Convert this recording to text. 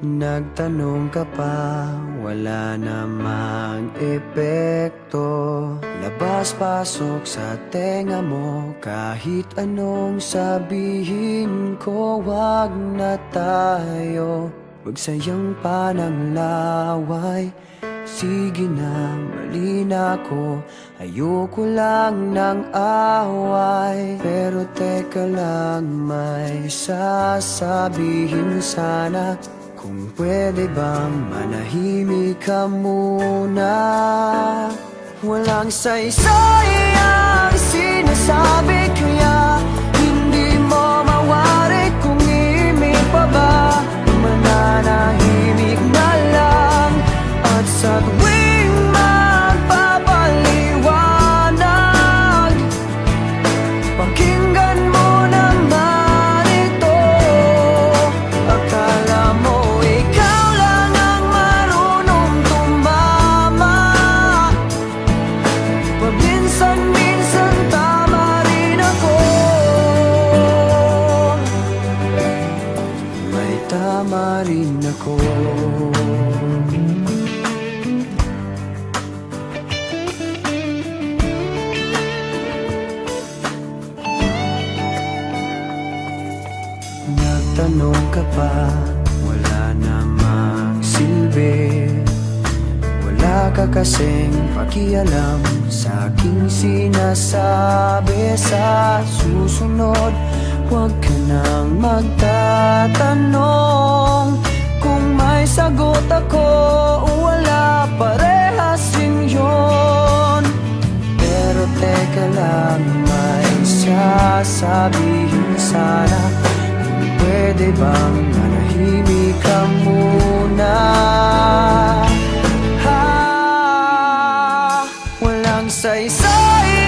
Nagtanong ka pa, wala namang epekto. Labas-pasok sa tenga mo, kahit anong sabihin ko, wag na tayo magsayang pa ng laway. Sige na, mali na ako, ayoko lang ng away. Pero teka lang, may sasabihin sana. Kung pwede bang manahimik ka muna? Walang saysay ang sinasabi, kaya hindi mo mawari kung imig pa ba. Mananahimik na lang, at sa tuwing magpapaliwanag, pakinggan mo naman ito. Akala mo ikaw lang ang marunong tumama, paminsan-minsan tama rin ako. May tama rin ako. Nagtanong ka pa, wala namang silbi. Wala ka kasing pakialam sa aking sinasabi. Sa susunod, huwag ka nang magtatanong. Kung may sagot ako o wala, parehas rin yun. Pero teka lang, may sasabihin sana. Pwede bang manahimik ka muna? Walang saysay